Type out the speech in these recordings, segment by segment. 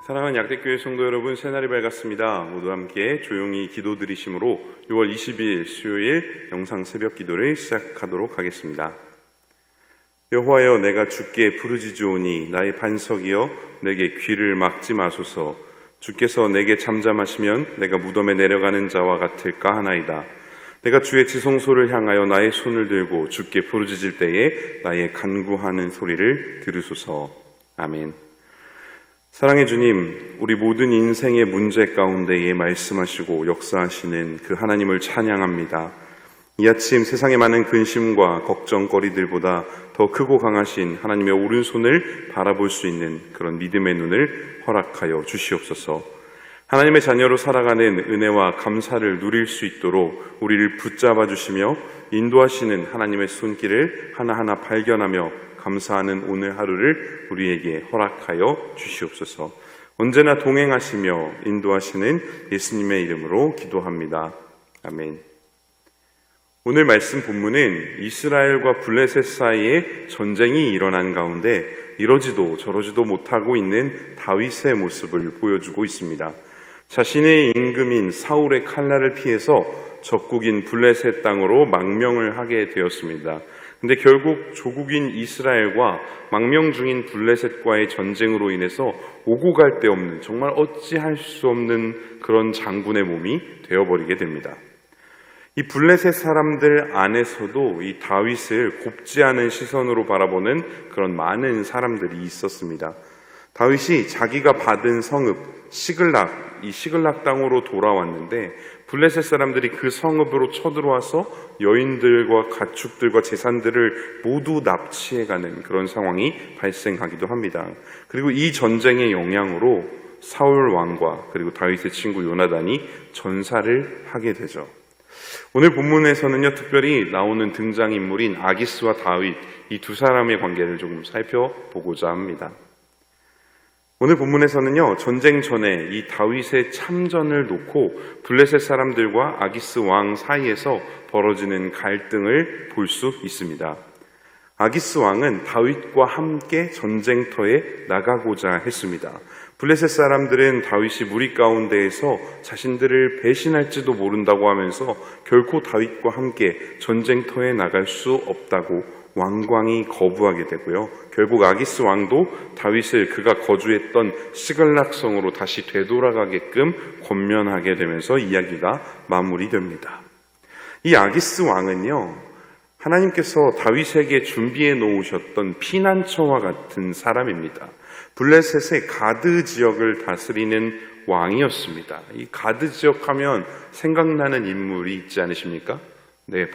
사랑하는 약대교회 성도 여러분, 새날이 밝았습니다. 모두 함께 조용히 기도 드리심으로 6월 20일 수요일 영상 새벽 기도를 시작하도록 하겠습니다. 여호와여, 내가 주께 부르짖으오니 나의 반석이여 내게 귀를 막지 마소서. 주께서 내게 잠잠하시면 내가 무덤에 내려가는 자와 같을까 하나이다. 내가 주의 지성소를 향하여 나의 손을 들고 주께 부르짖을 때에 나의 간구하는 소리를 들으소서. 아멘. 사랑의 주님, 우리 모든 인생의 문제 가운데에 말씀하시고 역사하시는 그 하나님을 찬양합니다. 이 아침 세상의 많은 근심과 걱정거리들보다 더 크고 강하신 하나님의 오른손을 바라볼 수 있는 그런 믿음의 눈을 허락하여 주시옵소서. 하나님의 자녀로 살아가는 은혜와 감사를 누릴 수 있도록 우리를 붙잡아 주시며 인도하시는 하나님의 손길을 하나하나 발견하며 감사하는 오늘 하루를 우리에게 허락하여 주시옵소서. 언제나 동행하시며 인도하시는 예수님의 이름으로 기도합니다. 아멘. 오늘 말씀 본문은 이스라엘과 블레셋 사이에 전쟁이 일어난 가운데 이러지도 저러지도 못하고 있는 다윗의 모습을 보여주고 있습니다. 자신의 임금인 사울의 칼날을 피해서 적국인 블레셋 땅으로 망명을 하게 되었습니다. 근데 결국 조국인 이스라엘과 망명 중인 블레셋과의 전쟁으로 인해서 오고 갈 데 없는, 정말 어찌할 수 없는 그런 장군의 몸이 되어버리게 됩니다. 이 블레셋 사람들 안에서도 이 다윗을 곱지 않은 시선으로 바라보는 그런 많은 사람들이 있었습니다. 다윗이 자기가 받은 성읍 시글락, 이 시글락 땅으로 돌아왔는데 블레셋 사람들이 그 성읍으로 쳐들어와서 여인들과 가축들과 재산들을 모두 납치해가는 그런 상황이 발생하기도 합니다. 그리고 이 전쟁의 영향으로 사울 왕과 그리고 다윗의 친구 요나단이 전사를 하게 되죠. 오늘 본문에서는요, 특별히 나오는 등장인물인 아기스와 다윗, 이 두 사람의 관계를 조금 살펴보고자 합니다. 오늘 본문에서는요, 전쟁 전에 이 다윗의 참전을 놓고 블레셋 사람들과 아기스 왕 사이에서 벌어지는 갈등을 볼 수 있습니다. 아기스 왕은 다윗과 함께 전쟁터에 나가고자 했습니다. 블레셋 사람들은 다윗이 무리 가운데에서 자신들을 배신할지도 모른다고 하면서 결코 다윗과 함께 전쟁터에 나갈 수 없다고 왕광이 거부하게 되고요. 결국 아기스 왕도 다윗을 그가 거주했던 시글락성으로 다시 되돌아가게끔 권면하게 되면서 이야기가 마무리됩니다. 이 아기스 왕은요, 하나님께서 다윗에게 준비해 놓으셨던 피난처와 같은 사람입니다. 블레셋의 가드 지역을 다스리는 왕이었습니다. 이 가드 지역 하면 생각나는 인물이 있지 않으십니까? 네,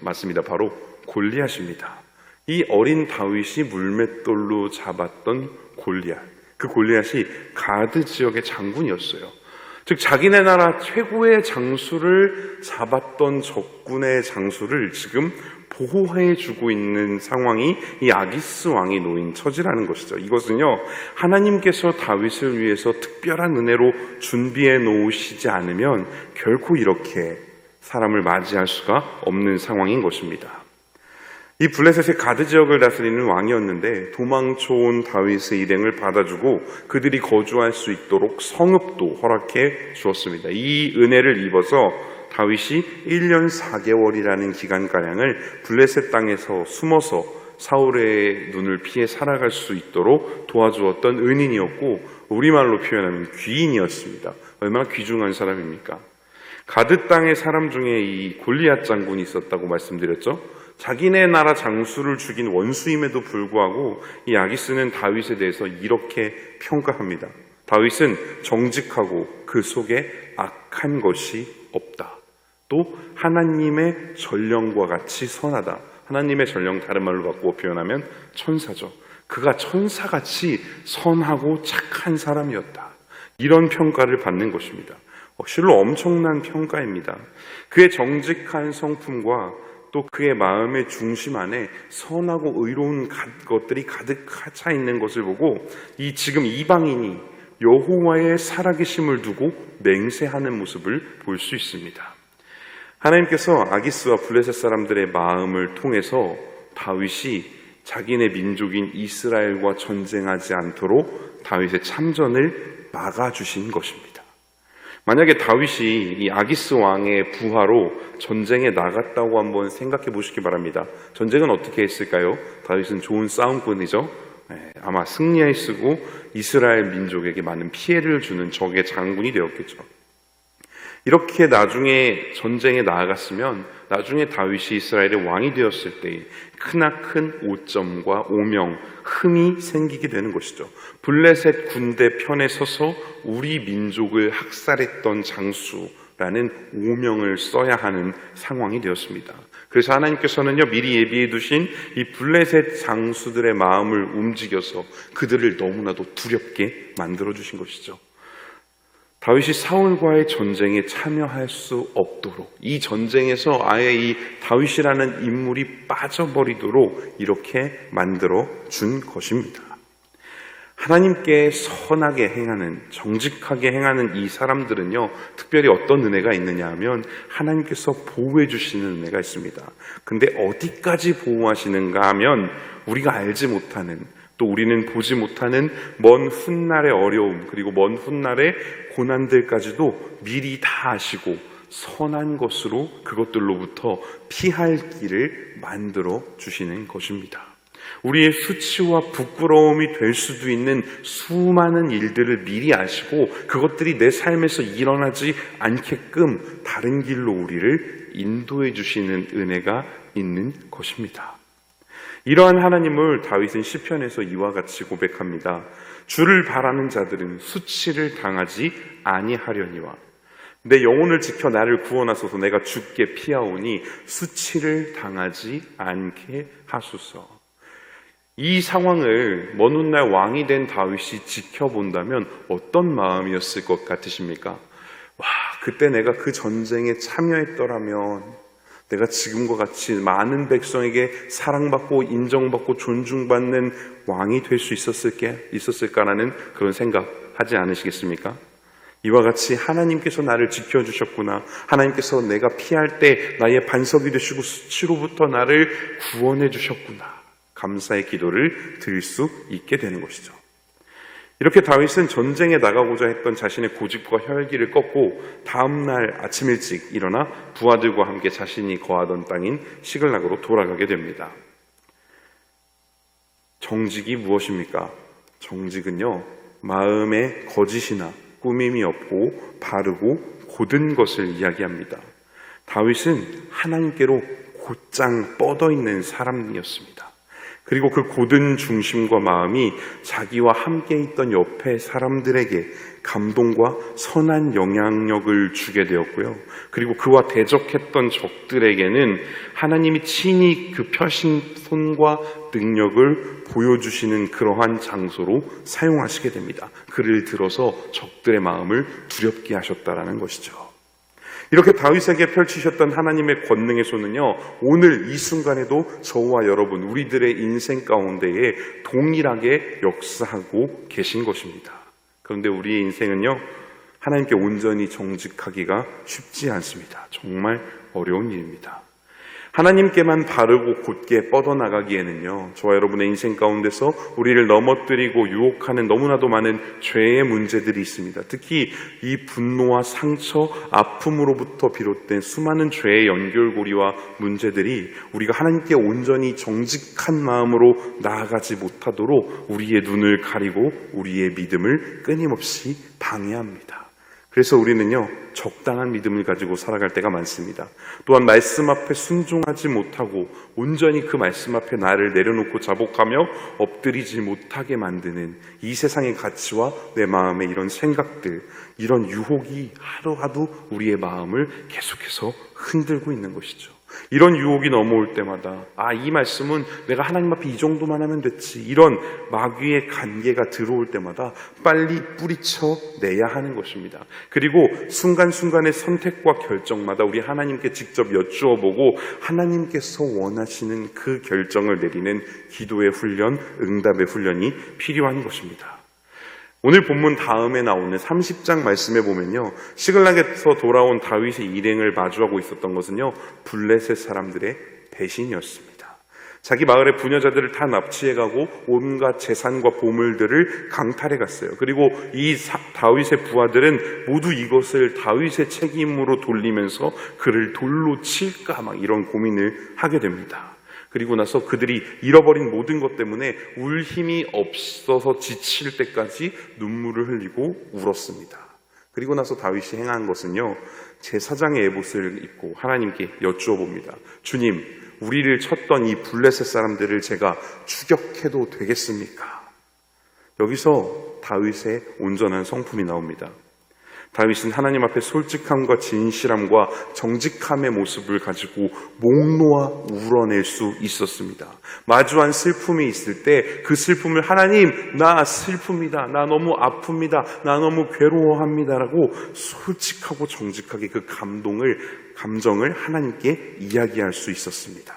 맞습니다. 바로 골리앗입니다. 이 어린 다윗이 물맷돌로 잡았던 골리앗, 그 골리앗이 가드 지역의 장군이었어요. 즉 자기네 나라 최고의 장수를 잡았던 적군의 장수를 지금 보호해주고 있는 상황이 이 아기스 왕이 놓인 처지라는 것이죠. 이것은요, 하나님께서 다윗을 위해서 특별한 은혜로 준비해 놓으시지 않으면 결코 이렇게 사람을 맞이할 수가 없는 상황인 것입니다. 이 블레셋의 가드 지역을 다스리는 왕이었는데 도망쳐온 다윗의 일행을 받아주고 그들이 거주할 수 있도록 성읍도 허락해 주었습니다. 이 은혜를 입어서 다윗이 1년 4개월이라는 기간가량을 블레셋 땅에서 숨어서 사울의 눈을 피해 살아갈 수 있도록 도와주었던 은인이었고, 우리말로 표현하면 귀인이었습니다. 얼마나 귀중한 사람입니까? 가드 땅의 사람 중에 이 골리앗 장군이 있었다고 말씀드렸죠. 자기네 나라 장수를 죽인 원수임에도 불구하고 이 아기스는 다윗에 대해서 이렇게 평가합니다. 다윗은 정직하고 그 속에 악한 것이 없다. 또 하나님의 전령과 같이 선하다. 하나님의 전령, 다른 말로 바꾸어 표현하면 천사죠. 그가 천사같이 선하고 착한 사람이었다. 이런 평가를 받는 것입니다. 실로 엄청난 평가입니다. 그의 정직한 성품과 또 그의 마음의 중심 안에 선하고 의로운 것들이 가득 차 있는 것을 보고 이 지금 이방인이 여호와의 살아계심을 두고 맹세하는 모습을 볼 수 있습니다. 하나님께서 아기스와 블레셋 사람들의 마음을 통해서 다윗이 자기네 민족인 이스라엘과 전쟁하지 않도록 다윗의 참전을 막아주신 것입니다. 만약에 다윗이 이 아기스 왕의 부하로 전쟁에 나갔다고 한번 생각해 보시기 바랍니다. 전쟁은 어떻게 했을까요? 다윗은 좋은 싸움꾼이죠. 아마 승리했으고 이스라엘 민족에게 많은 피해를 주는 적의 장군이 되었겠죠. 이렇게 나중에 전쟁에 나아갔으면 나중에 다윗이 이스라엘의 왕이 되었을 때 크나큰 오점과 오명, 흠이 생기게 되는 것이죠. 블레셋 군대 편에 서서 우리 민족을 학살했던 장수라는 오명을 써야 하는 상황이 되었습니다. 그래서 하나님께서는요, 미리 예비해 두신 이 블레셋 장수들의 마음을 움직여서 그들을 너무나도 두렵게 만들어 주신 것이죠. 다윗이 사울과의 전쟁에 참여할 수 없도록, 이 전쟁에서 아예 이 다윗이라는 인물이 빠져버리도록 이렇게 만들어 준 것입니다. 하나님께 선하게 행하는, 정직하게 행하는 이 사람들은요, 특별히 어떤 은혜가 있느냐 하면 하나님께서 보호해 주시는 은혜가 있습니다. 근데 어디까지 보호하시는가 하면 우리가 알지 못하는, 또 우리는 보지 못하는 먼 훗날의 어려움, 그리고 먼 훗날의 고난들까지도 미리 다 아시고 선한 것으로 그것들로부터 피할 길을 만들어 주시는 것입니다. 우리의 수치와 부끄러움이 될 수도 있는 수많은 일들을 미리 아시고 그것들이 내 삶에서 일어나지 않게끔 다른 길로 우리를 인도해 주시는 은혜가 있는 것입니다. 이러한 하나님을 다윗은 시편에서 이와 같이 고백합니다. 주를 바라는 자들은 수치를 당하지 아니하려니와 내 영혼을 지켜 나를 구원하소서. 내가 주께 피하오니 수치를 당하지 않게 하소서. 이 상황을 먼 훗날 왕이 된 다윗이 지켜본다면 어떤 마음이었을 것 같으십니까? 와, 그때 내가 그 전쟁에 참여했더라면 내가 지금과 같이 많은 백성에게 사랑받고 인정받고 존중받는 왕이 될 수 있었을까라는 그런 생각 하지 않으시겠습니까? 이와 같이 하나님께서 나를 지켜주셨구나. 하나님께서 내가 피할 때 나의 반석이 되시고 수치로부터 나를 구원해 주셨구나. 감사의 기도를 드릴 수 있게 되는 것이죠. 이렇게 다윗은 전쟁에 나가고자 했던 자신의 고집과 혈기를 꺾고 다음날 아침 일찍 일어나 부하들과 함께 자신이 거하던 땅인 시글락으로 돌아가게 됩니다. 정직이 무엇입니까? 정직은요, 마음에 거짓이나 꾸밈이 없고 바르고 곧은 것을 이야기합니다. 다윗은 하나님께로 곧장 뻗어있는 사람이었습니다. 그리고 그 고든 중심과 마음이 자기와 함께 있던 옆에 사람들에게 감동과 선한 영향력을 주게 되었고요. 그리고 그와 대적했던 적들에게는 하나님이 친히 그 펴신 손과 능력을 보여주시는 그러한 장소로 사용하시게 됩니다. 그를 들어서 적들의 마음을 두렵게 하셨다라는 것이죠. 이렇게 다윗에게 펼치셨던 하나님의 권능의 손은요, 오늘 이 순간에도 저와 여러분, 우리들의 인생 가운데에 동일하게 역사하고 계신 것입니다. 그런데 우리의 인생은요, 하나님께 온전히 정직하기가 쉽지 않습니다. 정말 어려운 일입니다. 하나님께만 바르고 곧게 뻗어나가기에는요, 저와 여러분의 인생 가운데서 우리를 넘어뜨리고 유혹하는 너무나도 많은 죄의 문제들이 있습니다. 특히 이 분노와 상처, 아픔으로부터 비롯된 수많은 죄의 연결고리와 문제들이 우리가 하나님께 온전히 정직한 마음으로 나아가지 못하도록 우리의 눈을 가리고 우리의 믿음을 끊임없이 방해합니다. 그래서 우리는요, 적당한 믿음을 가지고 살아갈 때가 많습니다. 또한 말씀 앞에 순종하지 못하고 온전히 그 말씀 앞에 나를 내려놓고 자복하며 엎드리지 못하게 만드는 이 세상의 가치와 내 마음의 이런 생각들, 이런 유혹이 하루하루 우리의 마음을 계속해서 흔들고 있는 것이죠. 이런 유혹이 넘어올 때마다 이 말씀은 내가 하나님 앞에 이 정도만 하면 됐지, 이런 마귀의 관계가 들어올 때마다 빨리 뿌리쳐 내야 하는 것입니다. 그리고 순간순간의 선택과 결정마다 우리 하나님께 직접 여쭈어보고 하나님께서 원하시는 그 결정을 내리는 기도의 훈련, 응답의 훈련이 필요한 것입니다. 오늘 본문 다음에 나오는 30장 말씀에 보면요, 시글락에서 돌아온 다윗의 일행을 마주하고 있었던 것은요, 블레셋 사람들의 배신이었습니다. 자기 마을의 부녀자들을 다 납치해가고 온갖 재산과 보물들을 강탈해 갔어요. 그리고 이 다윗의 부하들은 모두 이것을 다윗의 책임으로 돌리면서 그를 돌로 칠까 막 이런 고민을 하게 됩니다. 그리고 나서 그들이 잃어버린 모든 것 때문에 울 힘이 없어서 지칠 때까지 눈물을 흘리고 울었습니다. 그리고 나서 다윗이 행한 것은요, 제사장의 에봇을 입고 하나님께 여쭈어 봅니다. 주님, 우리를 쳤던 이 블레셋 사람들을 제가 추격해도 되겠습니까? 여기서 다윗의 온전한 성품이 나옵니다. 다윗은 하나님 앞에 솔직함과 진실함과 정직함의 모습을 가지고 목 놓아 울어낼 수 있었습니다. 마주한 슬픔이 있을 때 그 슬픔을 하나님, 나 슬픕니다. 나 너무 아픕니다. 나 너무 괴로워합니다라고 솔직하고 정직하게 그 감정을 하나님께 이야기할 수 있었습니다.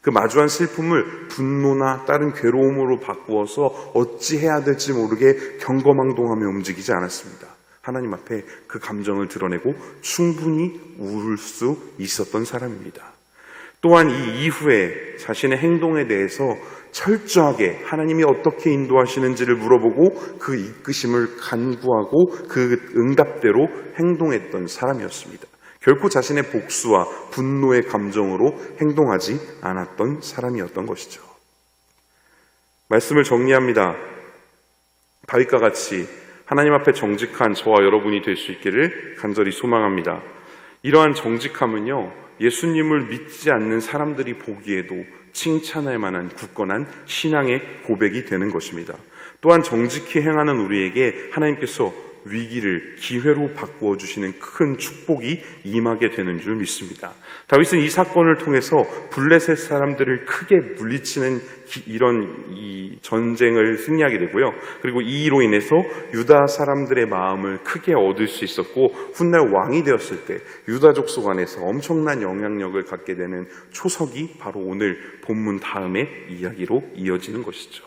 그 마주한 슬픔을 분노나 다른 괴로움으로 바꾸어서 어찌해야 될지 모르게 경거망동하며 움직이지 않았습니다. 하나님 앞에 그 감정을 드러내고 충분히 울 수 있었던 사람입니다. 또한 이 이후에 자신의 행동에 대해서 철저하게 하나님이 어떻게 인도하시는지를 물어보고 그 이끄심을 간구하고 그 응답대로 행동했던 사람이었습니다. 결코 자신의 복수와 분노의 감정으로 행동하지 않았던 사람이었던 것이죠. 말씀을 정리합니다. 다윗과 같이 하나님 앞에 정직한 저와 여러분이 될 수 있기를 간절히 소망합니다. 이러한 정직함은요, 예수님을 믿지 않는 사람들이 보기에도 칭찬할 만한 굳건한 신앙의 고백이 되는 것입니다. 또한 정직히 행하는 우리에게 하나님께서 위기를 기회로 바꾸어 주시는 큰 축복이 임하게 되는 줄 믿습니다. 다윗은 이 사건을 통해서 블레셋 사람들을 크게 물리치는 이 전쟁을 승리하게 되고요. 그리고 이로 인해서 유다 사람들의 마음을 크게 얻을 수 있었고, 훗날 왕이 되었을 때 유다 족속 안에서 엄청난 영향력을 갖게 되는 초석이 바로 오늘 본문 다음의 이야기로 이어지는 것이죠.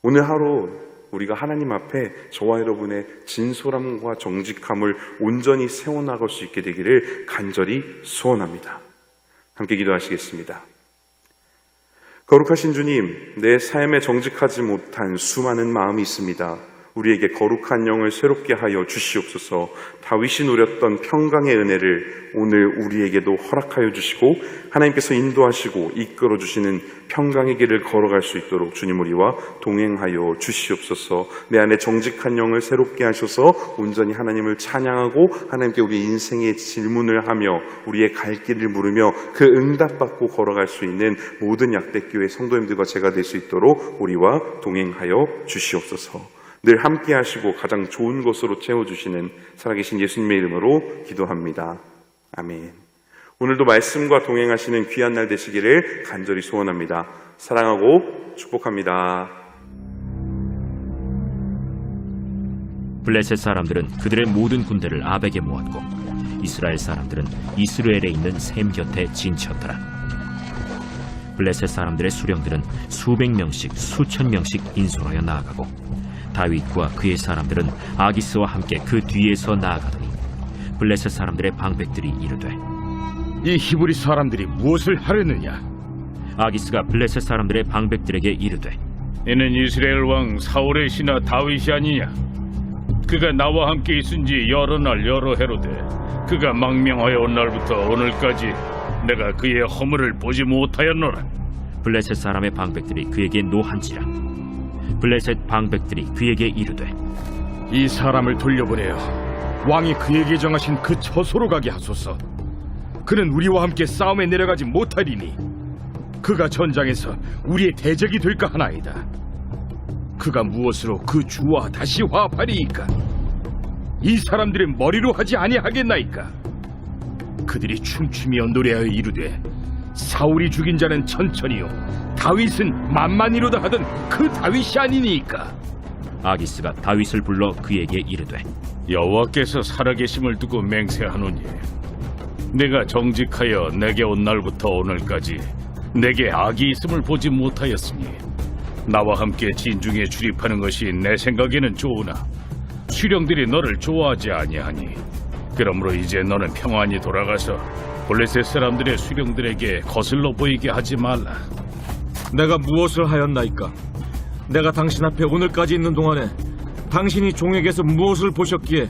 오늘 하루 우리가 하나님 앞에 저와 여러분의 진솔함과 정직함을 온전히 세워나갈 수 있게 되기를 간절히 소원합니다. 함께 기도하시겠습니다. 거룩하신 주님, 내 삶에 정직하지 못한 수많은 마음이 있습니다. 우리에게 거룩한 영을 새롭게 하여 주시옵소서. 다윗이 누렸던 평강의 은혜를 오늘 우리에게도 허락하여 주시고 하나님께서 인도하시고 이끌어 주시는 평강의 길을 걸어갈 수 있도록 주님 우리와 동행하여 주시옵소서. 내 안에 정직한 영을 새롭게 하셔서 온전히 하나님을 찬양하고 하나님께 우리 인생의 질문을 하며 우리의 갈 길을 물으며 그 응답받고 걸어갈 수 있는 모든 약대교회 성도님들과 제가 될 수 있도록 우리와 동행하여 주시옵소서. 늘 함께 하시고 가장 좋은 것으로 채워주시는 살아계신 예수님의 이름으로 기도합니다. 아멘. 오늘도 말씀과 동행하시는 귀한 날 되시기를 간절히 소원합니다. 사랑하고 축복합니다. 블레셋 사람들은 그들의 모든 군대를 아벡에 모았고 이스라엘 사람들은 이스라엘에 있는 셈 곁에 진쳤더라. 블레셋 사람들의 수령들은 수백 명씩 수천 명씩 인솔하여 나아가고 다윗과 그의 사람들은 아기스와 함께 그 뒤에서 나아가더니 블레셋 사람들의 방백들이 이르되 이 히브리 사람들이 무엇을 하려느냐? 아기스가 블레셋 사람들의 방백들에게 이르되 이는 이스라엘 왕 사울의 신하 다윗이 아니냐? 그가 나와 함께 있은지 여러 날 여러 해로되 그가 망명하여 온 날부터 오늘까지 내가 그의 허물을 보지 못하였노라. 블레셋 사람의 방백들이 그에게 노한지라. 블레셋 방백들이 그에게 이르되 이 사람을 돌려보내어 왕이 그에게 정하신 그 처소로 가게 하소서. 그는 우리와 함께 싸움에 내려가지 못하리니 그가 전장에서 우리의 대적이 될까 하나이다. 그가 무엇으로 그 주와 다시 화합하리이까? 이 사람들의 머리로 하지 아니하겠나이까? 그들이 춤추며 노래하여 이르되 사울이 죽인 자는 천천히요 다윗은 만만이로다 하던 그 다윗이 아니니까. 아기스가 다윗을 불러 그에게 이르되 여호와께서 살아계심을 두고 맹세하노니 내가 정직하여 내게 온 날부터 오늘까지 내게 악이 있음을 보지 못하였으니 나와 함께 진중에 출입하는 것이 내 생각에는 좋으나 수령들이 너를 좋아하지 아니하니 그러므로 이제 너는 평안히 돌아가서 블레셋 사람들의 수령들에게 거슬러 보이게 하지 말라. 내가 무엇을 하였나이까? 내가 당신 앞에 오늘까지 있는 동안에 당신이 종에게서 무엇을 보셨기에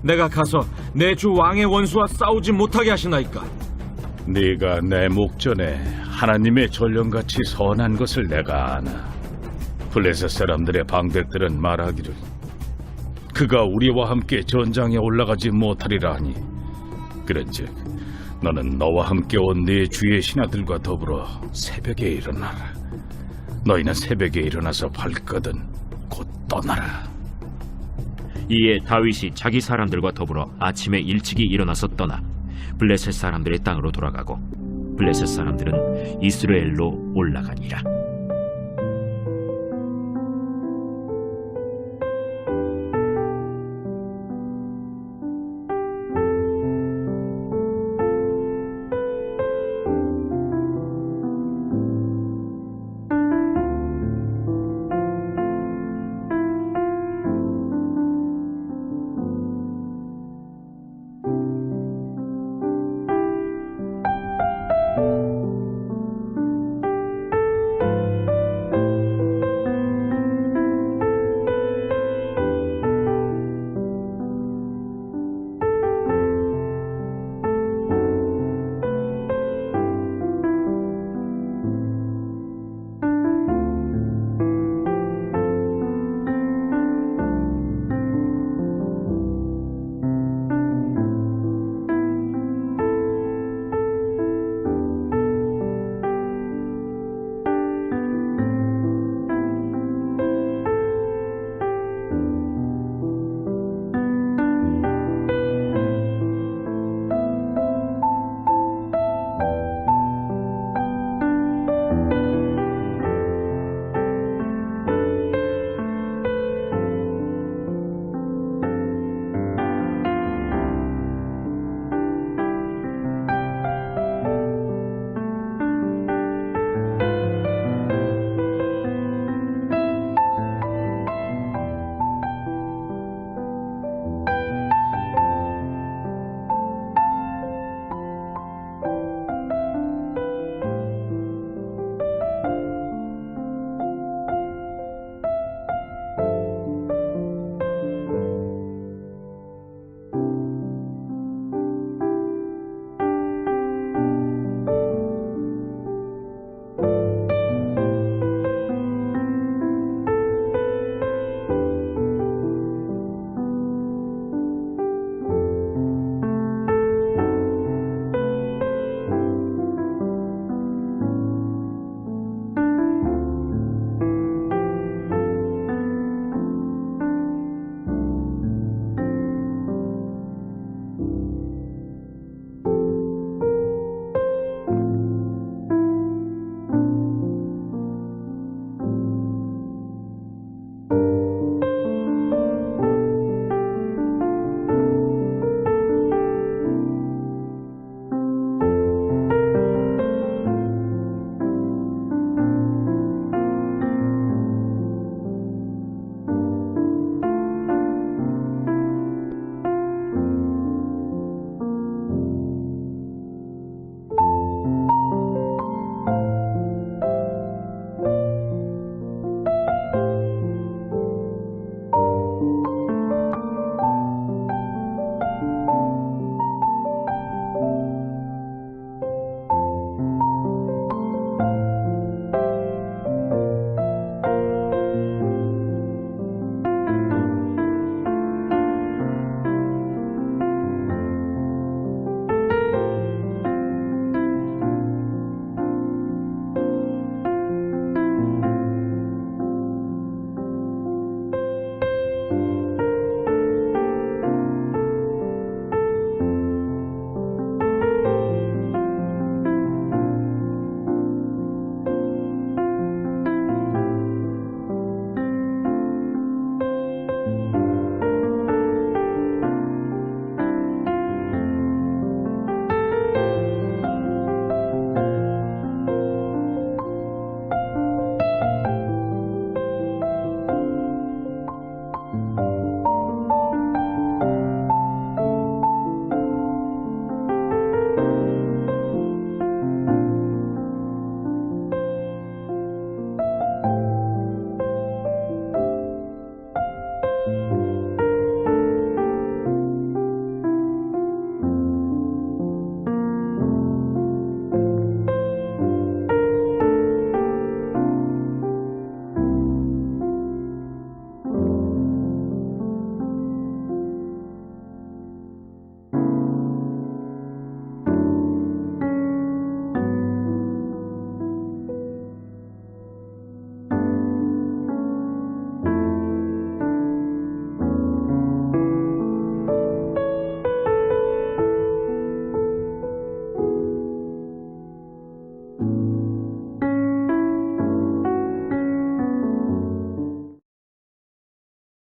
내가 가서 내 주 왕의 원수와 싸우지 못하게 하시나이까? 네가 내 목전에 하나님의 전령같이 선한 것을 내가 아나. 블레셋 사람들의 방백들은 말하기를 그가 우리와 함께 전장에 올라가지 못하리라 하니, 그런즉 너는 너와 함께 온 네 주의 신하들과 더불어 새벽에 일어나라. 너희는 새벽에 일어나서 발거든 곧 떠나라. 이에 다윗이 자기 사람들과 더불어 아침에 일찍이 일어나서 떠나 블레셋 사람들의 땅으로 돌아가고 블레셋 사람들은 이스라엘로 올라가니라.